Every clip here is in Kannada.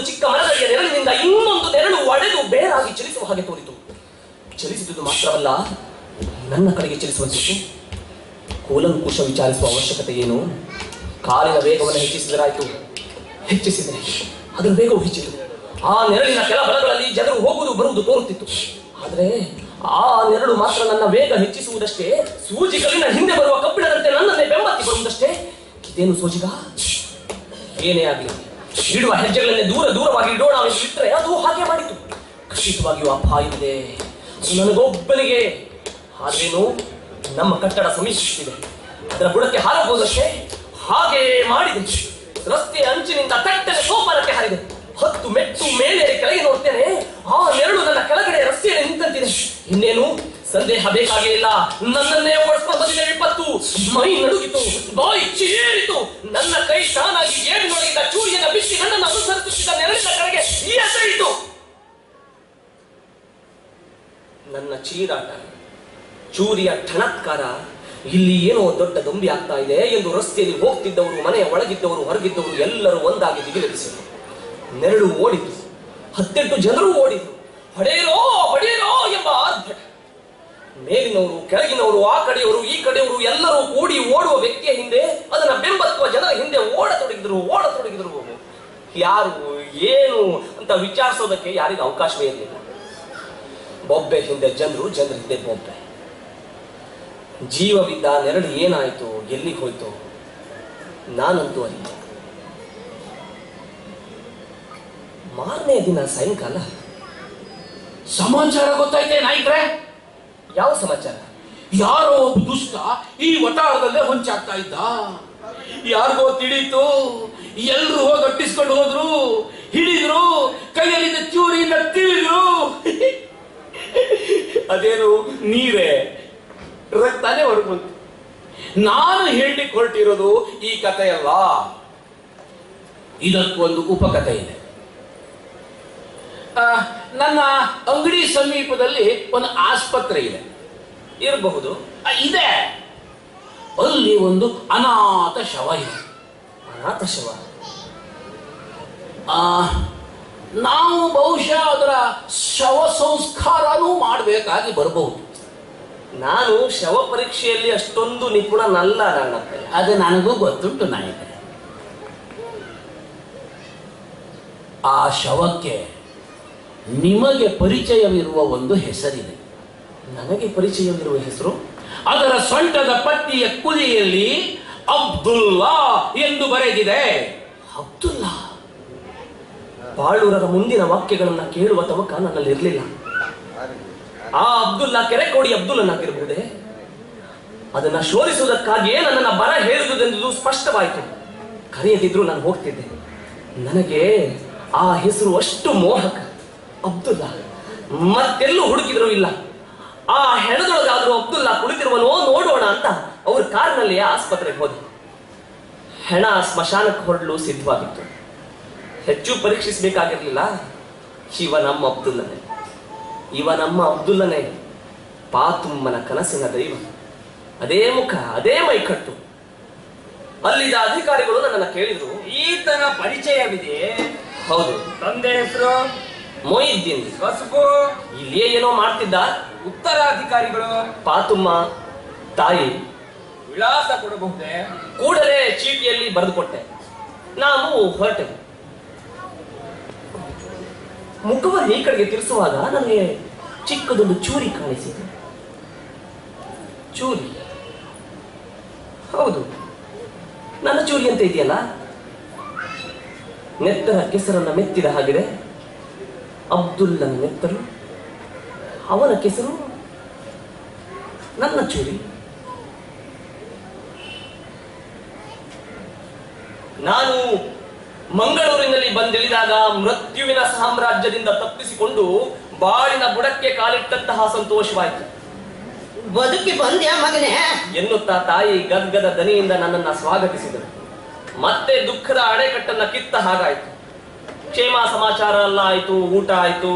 ಚಿಕ್ಕ ಮರದಡಿಯ ನೆರಳಿನಿಂದ ಇನ್ನೊಂದು ನೆರಳು ಒಡೆದು ಬೇರಾಗಿ ಚಲಿಸುವ ಹಾಗೆ ತೋರಿತು. ಚಲಿಸಿದುದು ಮಾತ್ರವಲ್ಲ, ನನ್ನ ಕಡೆಗೆ ಚಲಿಸುವಂತಿತ್ತು. ಕೂಲಂಕುಷ ವಿಚಾರಿಸುವ ಅವಶ್ಯಕತೆ ಏನು? ಕಾಲಿನ ವೇಗವನ್ನು ಹೆಚ್ಚಿಸಿದರಾಯಿತು. ಹೆಚ್ಚಿಸಿದರೆ ಅದರ ವೇಗವು ಹೆಚ್ಚಿತು. ಆ ನೆರಳಿನ ಕೆಲ ಬಲಗಳಲ್ಲಿ ಜನರು ಹೋಗುವುದು ಬರುವುದು ತೋರುತ್ತಿತ್ತು. ಆದರೆ ಆ ನೆರಳು ಮಾತ್ರ ನನ್ನ ವೇಗ ಹೆಚ್ಚಿಸುವುದಷ್ಟೇ, ಸೂಜಿಗಲಿನ ಹಿಂದೆ ಬರುವ ಕಬ್ಬಿಣದಂತೆ ನನ್ನನ್ನೇ ಬೆಂಬತ್ತಿ ಬರುವುದಷ್ಟೇ. ಇದೇನು ಸೋಜಿಗ? ಏನೇ ಆಗಲಿ, ಇಡುವ ಹೆಜ್ಜೆಗಳನ್ನೇ ದೂರವಾಗಿ ಇಡೋಣ ಎಂದು ಬಿಟ್ಟರೆ ಅದು ಹಾಗೆ ಮಾಡಿತು. ಖಚಿತವಾಗಿಯೂ ಅಪಾಯವಿದೆ, ನನಗೊಬ್ಬನಿಗೆ. ಆದ್ರೇನು, ನಮ್ಮ ಕಟ್ಟಡ ಸಮೀಪಿಸುತ್ತಿದೆ, ಅದರ ಬುಡಕ್ಕೆ ಹಾರಬಹುದಷ್ಟೇ. ಹಾಗೆ ಮಾಡಿದೆ. ರಸ್ತೆಯ ಅಂಚಿನಿಂದ ತಟ್ಟನೆ ಸೋಪಾನಕ್ಕೆ ಹಾರಿದೆ. 10 ಮೆಟ್ಟು ಮೇಲೆ ಕೆಳಗೆ ನೋಡ್ತೇನೆ, ಆ ನೆರಳು ನನ್ನ ಕೆಳಗಡೆ ರಸ್ತೆಯಲ್ಲಿ ನಿಂತಂತಿದೆ. ಇನ್ನೇನು ಸಂದೇಹ ಬೇಕಾಗೇ ಇಲ್ಲ, ನನ್ನನ್ನೇ ಓಡಿಸ್ಕೊಂಡು ಬಂದಿದೆ ವಿಪತ್ತು. ಮೈ ನಡುಗಿತು, ಬಾಯಿ ಚೀರಿತು. ನನ್ನ ಕೈ ತಾನಾಗಿ ಏಡಿನೊಳಗಿದ್ದ ಚೂರಿಯನ್ನು ಬಿಚ್ಚಿ ನನ್ನನ್ನು ಅನುಸರಿಸುತ್ತಿದ್ದ ನೆರಳಿನ ಕಡೆಗೆ ಎಸೆಯಿತು. ನನ್ನ ಚೀರಾಟ, ಚೂರಿಯ ಠಣತ್ಕಾರ, ಇಲ್ಲಿ ಏನೋ ದೊಡ್ಡ ದೊಂಬಿ ಆಗ್ತಾ ಇದೆ ಎಂದು ರಸ್ತೆಯಲ್ಲಿ ಹೋಗ್ತಿದ್ದವರು, ಮನೆಯ ಒಳಗಿದ್ದವರು, ಹೊರಗಿದ್ದವರು ಎಲ್ಲರೂ ಒಂದಾಗಿ ದಿಗಿಲೆಬ್ಬಿಸಿದರು. ನೆರಳು ಓಡಿತು. 18 ಜನರು ಓಡಿದರು. ಹೊಡೆಯರೋ ಹೊಡೆಯರೋ ಎಂಬ ಆರ್ಭಟ. ಮೇಲಿನವರು, ಕೆಳಗಿನವರು, ಆ ಕಡೆಯವರು, ಈ ಕಡೆಯವರು ಎಲ್ಲರೂ ಕೂಡಿ ಓಡುವ ವ್ಯಕ್ತಿಯ ಹಿಂದೆ, ಅದನ್ನ ಬೆಂಬತ್ತುವ ಜನರ ಹಿಂದೆ ಓಡತೊಡಗಿದರು. ಯಾರು ಏನು ಅಂತ ವಿಚಾರಿಸೋದಕ್ಕೆ ಯಾರಿಗೂ ಅವಕಾಶವೇ ಇರಲಿಲ್ಲ. ಬೊಬ್ಬೆ ಹಿಂದೆ ಜನರು, ಜನರ ಹಿಂದೆ ಬೊಬ್ಬೆ. ಜೀವವಿದ್ದ ನೆರಳು ಏನಾಯ್ತು, ಎಲ್ಲಿಗೆ ಹೋಯ್ತು, ನಾನಂತೂ ಅರಿಯೆ. ಮಾರನೇ ದಿನ ಸಾಯಂಕಾಲ ಸಮಾಚಾರ ಗೊತ್ತಾಯ್ತೆ ನಾಯ್ಕ್ರೆ? ಯಾವ ಸಮಾಚಾರ? ಯಾರೋ ಒಬ್ಬ ದುಷ್ಟ ಈ ವಟಾರದಲ್ಲೇ ಹೊಂಚಾಗ್ತಾ ಇದ್ದ. ಯಾರಿಗೋ ತಿಳಿತು, ಎಲ್ರು ಹೋಗಿ ಅಟ್ಟಿಸ್ಕೊಂಡು ಹೋದ್ರು, ಹಿಡಿದ್ರು, ಕೈಯಲ್ಲಿದ್ದ ಚೂರಿಯಿಂದ ತಿಳಿದ್ರು. ಅದೇನು ನೀರೇ ರಕ್ತಾನೆ ಹೊರಬಂತು. ನಾನು ಹೇಳಲಿಕ್ಕೆ ಹೊರಟಿರೋದು ಈ ಕಥೆಯಲ್ಲ, ಇದಕ್ಕೊಂದು ಉಪಕಥೆ ಇದೆ. ನನ್ನ ಅಂಗಡಿ ಸಮೀಪದಲ್ಲಿ ಒಂದು ಆಸ್ಪತ್ರೆ ಇದೆ. ಇರಬಹುದು. ಇದೆ. ಅಲ್ಲಿ ಒಂದು ಅನಾಥ ಶವ ಇದೆ. ಅನಾಥ ಶವ? ನಾವು ಬಹುಶಃ ಅದರ ಶವ ಸಂಸ್ಕಾರನೂ ಮಾಡಬೇಕಾಗಿ ಬರಬಹುದು. ನಾನು ಶವ ಪರೀಕ್ಷೆಯಲ್ಲಿ ಅಷ್ಟೊಂದು ನಿಪುಣನಲ್ಲ. ಅದು ನನಗೂ ಗೊತ್ತುಂಟು ನಾಯಕರೇ. ಆ ಶವಕ್ಕೆ ನಿಮಗೆ ಪರಿಚಯವಿರುವ ಒಂದು ಹೆಸರಿದೆ. ನನಗೆ ಪರಿಚಯವಿರುವ ಹೆಸರು? ಅದರ ಸೊಂಟದ ಪಟ್ಟಿಯ ಕುಲಿಯಲ್ಲಿ ಅಬ್ದುಲ್ಲಾ ಎಂದು ಬರೆದಿದೆ. ಅಬ್ದುಲ್ಲಾ? ಬಾಳೂರರ ಮುಂದಿನ ವಾಕ್ಯಗಳನ್ನ ಕೇಳುವ ತವಕ ನನ್ನಲ್ಲಿ ಇರಲಿಲ್ಲ. ಆ ಅಬ್ದುಲ್ಲಾ ಕೆರೆಕೋಡಿ ಅಬ್ದುಲ್ಲನಾಗಿರಬಹುದೇ? ಅದನ್ನ ಶೋಧಿಸುವುದಕ್ಕಾಗಿಯೇ ನನ್ನನ್ನು ಬರ ಹೇಳುವುದೆಂದು ಸ್ಪಷ್ಟವಾಯಿತು. ಕರೆಯದಿದ್ರು ನಾನು ಹೋಗ್ತಿದ್ದೆ. ನನಗೆ ಆ ಹೆಸರು ಅಷ್ಟು ಮೋಹಕ. ಅಬ್ದುಲ್ಲಾ. ಮತ್ತೆಲ್ಲೂ ಹುಡುಕಿದ್ರು ಇಲ್ಲ. ಆ ಹೆಣದೊಳಗಾದ್ರೂ ಅಬ್ದುಲ್ಲಾ ಕುಳಿತಿರುವನೋ ನೋಡೋಣ ಅಂತ ಅವ್ರ ಕಾರ್ನಲ್ಲಿ ಆಸ್ಪತ್ರೆಗೆ ಹೋದೆ. ಹೆಣ ಸ್ಮಶಾನಕ್ಕೆ ಹೊರಡಲು ಸಿದ್ಧವಾಗಿತ್ತು. ಹೆಚ್ಚು ಪರೀಕ್ಷಿಸಬೇಕಾಗಿರ್ಲಿಲ್ಲ. ಇವ ನಮ್ಮ ಅಬ್ದುಲ್ಲನೇ. ಪಾತುಮ್ಮನ ಕನಸಿನ ದೈವ. ಅದೇ ಮುಖ, ಅದೇ ಮೈಕಟ್ಟು. ಅಲ್ಲಿದ್ದ ಅಧಿಕಾರಿಗಳು ನನ್ನನ್ನು ಕೇಳಿದ್ರು, ಈತನ ಪರಿಚಯವಿದೆ? ಹೌದು. ತಂದೆ ಹೆಸರು? ಮೊಯಿದ್ದೀನ್. ಕಸುಬು? ಇಲ್ಲೇ ಏನೋ ಮಾಡ್ತಿದ್ದ. ಉತ್ತರಾಧಿಕಾರಿಗಳು? ಪಾತುಮ್ಮ ತಾಯಿ. ವಿಳಾಸ ಕೊಡಬಹುದೇ? ಕೂಡಲೇ ಚೀಟಿಯಲ್ಲಿ ಬರೆದುಕೊಟ್ಟೆ. ನಾವು ಹೊರಟೆವು. ಮುಖವನ್ನು ಈ ಕಡೆಗೆ ತಿರ್ಸುವಾಗ ನನಗೆ ಚಿಕ್ಕದೊಂದು ಚೂರಿ ಕಾಣಿಸಿತು. ಚೂರಿ? ಹೌದು, ನನ್ನ ಚೂರಿ ಅಂತ ಇದೆಯಲ್ಲ. ನೆತ್ತರ ಕೆಸರನ್ನ ಮೆತ್ತಿದ ಹಾಗಿದೆ. ಅಬ್ದುಲ್ಲನ ನೆತ್ತರು, ಅವನ ಕೆಸರು, ನನ್ನ ಚೂರಿ. ನಾನು ಮಂಗಳೂರಿನಲ್ಲಿ ಬಂದಿಳಿದಾಗ ಮೃತ್ಯುವಿನ ಸಾಮ್ರಾಜ್ಯದಿಂದ ತಪ್ಪಿಸಿಕೊಂಡು ಬಾಳಿನ ಬುಡಕ್ಕೆ ಕಾಲಿಟ್ಟಂತಹ ಸಂತೋಷವಾಯಿತು. ಬದುಕಿ ಬಂದ್ಯಾ ಮಗನೇ ಎನ್ನುತ್ತಾ ತಾಯಿ ಗದ್ಗದ ದನಿಯಿಂದ ನನ್ನನ್ನು ಸ್ವಾಗತಿಸಿದರು. ಮತ್ತೆ ದುಃಖದ ಅಣೆಕಟ್ಟನ್ನ ಕಿತ್ತ ಹಾಗಾಯಿತು. ಕ್ಷೇಮ ಸಮಾಚಾರ ಎಲ್ಲ ಆಯ್ತು, ಊಟ ಆಯ್ತು.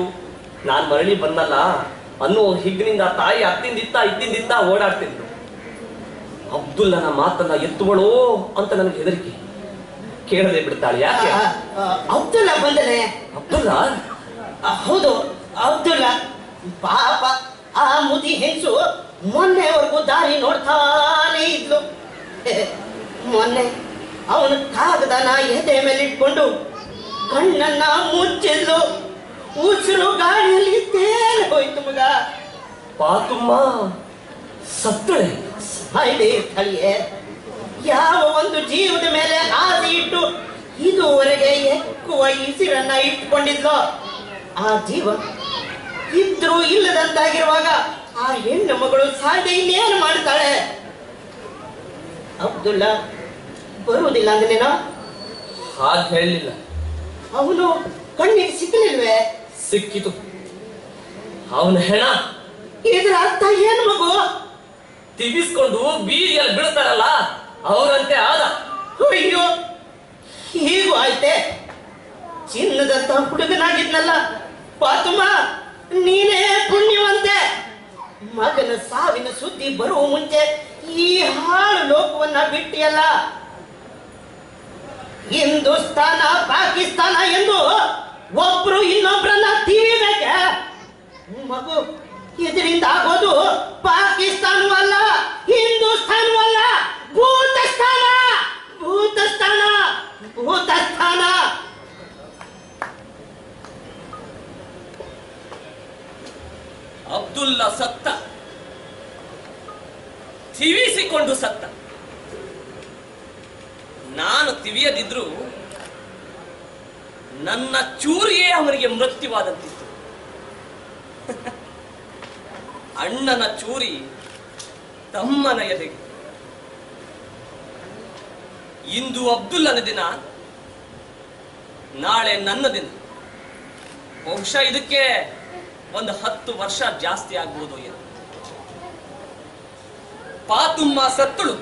ನಾನು ಮರಳಿ ಬಂದಲ್ಲ ಅನ್ನೋ ಹಿಗ್ನಿಂದ ತಾಯಿ ಇದ್ದಿಂದಿತ್ತ ಓಡಾಡ್ತಿದ್ರು. ಅಬ್ದುಲ್ಲನ ಮಾತನ್ನ ಎತ್ತುವಳೋ ಅಂತ ನನಗೆ ಹೆದರಿಕೆ. ಕೇಳದೆ ಬಿಡ್ತಾಳೆ. ಯಾಕೆ? ಅಬ್ದುಲ್ಲಾ ಬಂದನೆ. ಅಬ್ದುಲ್ಲಾ, ಹೌದು, ಅಬ್ದುಲ್ಲಾ. ಪಾಪ ಆ ಮುದಿ ಹೆಂಗಸು ಮೊನ್ನೆವರೆಗೂ ದಾರಿ ನೋಡ್ತಾನೆ ಇದ್ಲು. ಮೊನ್ನೆ ಅವನ ಕಾಗದನ ಎದೆ ಮೇಲೆ ಇಟ್ಕೊಂಡು ಕಣ್ಣನ್ನ ಮುಚ್ಚಿದ್ಲು. ಉಸಿರು ಗಾಳಿಯಲ್ಲಿ ತೇಲಿ ಹೋಯ್ತು ಮಗ. ಪಾತುಮ್ಮ ಸತ್ತಳೆ. ಸಾಯ್ಲಿ ತಳಿಯೇ. ಯಾವ ಒಂದು ಜೀವದ ಮೇಲೆ ಆಸೆ ಇಟ್ಟು ಇದುವರೆಗೆ ఎక్కువ ಇಸಿರನ್ನ ಇಟ್ಕೊಂಡಿದ್ಲೋ ಆ ಜೀವ ಇದ್ರು ಇಲ್ಲದಂತಾಗಿರುವಾಗ ಆ ಹೆಣ್ಣು ಮಗಳು ಸಾಯ್ದೆ ಇನ್ನೇನು ಮಾಡ್ತಾಳೆ? ಅಬ್ದುಲ್ಲಾ ಬರುವುದಿಲ್ಲ ಅಂದ್ರೇನೋ? ಹಾಗೆ ಹೇಳಲಿಲ್ಲ. ಅವನು ಕಣ್ಣಿಗೆ ಸಿಕ್ಕಲಿಲ್ವೇ? ಸಿಕ್ಕಿತು. ಅವನ ಹೆಣ. ಇದ್ರ ಅರ್ಥ ಏನು ಮಗು? ತಿವಿಸ್ಕೊಂಡು ಬೀದಿಯಲ್ಲಿ ಬೀಳ್ತಾರಲ್ಲ ಅವರಂತೆ ಆದ. ಅಯ್ಯೋ, ಹೀಗೂ ಆಯ್ತೆ. ಚಿನ್ನದಂತ ಹುಡುಗನಾಗಿದ್ನಲ್ಲ ಪಾತುಮ್ಮ, ನೀನೇ ಪುಣ್ಯವಂತೆ. ಮಗನ ಸಾವಿನ ಸುದ್ದಿ ಬರುವ ಮುಂಚೆ ಈ ಹಾಳು ಲೋಕವನ್ನ ಬಿಟ್ಟಿಯಲ್ಲ. ಹಿಂದೂಸ್ತಾನ ಪಾಕಿಸ್ತಾನ ಎಂದು ಒಬ್ರು ಇನ್ನೊಬ್ರನ್ನ ತಿವಿಬೇಕೆ? ಮಗು, ಇದರಿಂದ ಆಗೋದು ಪಾಕಿಸ್ತಾನವಲ್ಲ, ಹಿಂದೂಸ್ತಾನವಲ್ಲ, ಭೂತಸ್ಥಾನ, ಭೂತಸ್ಥಾನ, ಭೂತಸ್ಥಾನ. ಅಬ್ದುಲ್ಲಾ ಸತ್ತ, ತಿವಿಸಿಕೊಂಡು ಸತ್ತ. ನಾನು ತಿವಿಯದಿದ್ರು ನನ್ನ ಚೂರಿಯೇ ಅವನಿಗೆ ಮೃತ್ಯುವಾದಂತಿತ್ತು. ಅಣ್ಣನ ಚೂರಿ ತಮ್ಮನ ಎದೆಗೆ. ಇಂದು ಅಬ್ದುಲ್ಲನ ದಿನ, ನಾಳೆ ನನ್ನ ದಿನ. ಬಹುಶಃ ಇದಕ್ಕೆ ಒಂದು 10 ವರ್ಷ ಜಾಸ್ತಿ ಆಗ್ಬೋದು ಏನು. ಪಾತುಮ್ಮ ಸತ್ತಳು.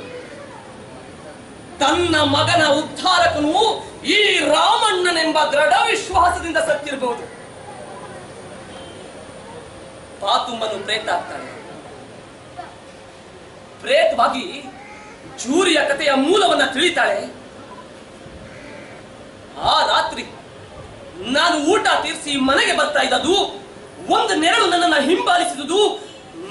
ತನ್ನ ಮಗನ ಉದ್ಧಾರಕನು ಈ ರಾಮಣ್ಣನೆಂಬ ದೃಢ ವಿಶ್ವಾಸದಿಂದ ಸತ್ತಿರಬಹುದು. ಪಾತುಮ್ಮನು ಪ್ರೇತ ಆಗ್ತಾಳೆ. ಪ್ರೇತವಾಗಿ ಚೂರಿಯ ಕಥೆಯ ಮೂಲವನ್ನ ತಿಳಿತಾಳೆ. ಆ ರಾತ್ರಿ ನಾನು ಊಟ ತೀರಿಸಿ ಮನೆಗೆ ಬರ್ತಾ ಇದ್ದದು, ಒಂದು ನೆರಳು ನನ್ನನ್ನು ಹಿಂಬಾಲಿಸಿದುದು,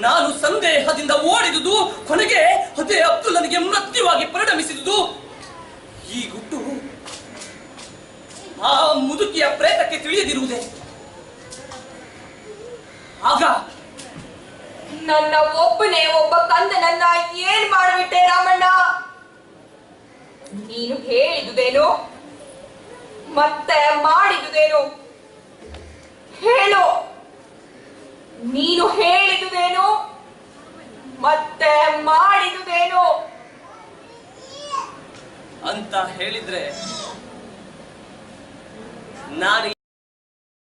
ನಾನು ಸಂದೇಹದಿಂದ ಓಡಿದುದು, ಕೊನೆಗೆ ಅದೇ ಅಬ್ದುಲ್ಲನಿಗೆ ಮೃತ್ಯುವಾಗಿ ಪರಿಣಮಿಸಿದುದು. ಈ ಗುಟ್ಟು ಆ ಮುದುಕಿಯ ಪ್ರೇತಕ್ಕೆ ತಿಳಿಯದಿರುವುದೇ? ಆಗ ನನ್ನ ಒಬ್ಬನೇ ಒಬ್ಬ ಕಂದನನ್ನ ಏನ್ ಮಾಡಿಬಿಟ್ಟೆ ರಾಮಣ್ಣ? ನೀನು ಹೇಳಿದುದೇನು ಮತ್ತೆ ಮಾಡಿದುದೇನು ಹೇಳು. ನೀನು ಹೇಳಿದುದೇನು ಮತ್ತೆ ಮಾಡಿದುದೇನು ಅಂತ ಹೇಳಿದ್ರೆ ನಾನು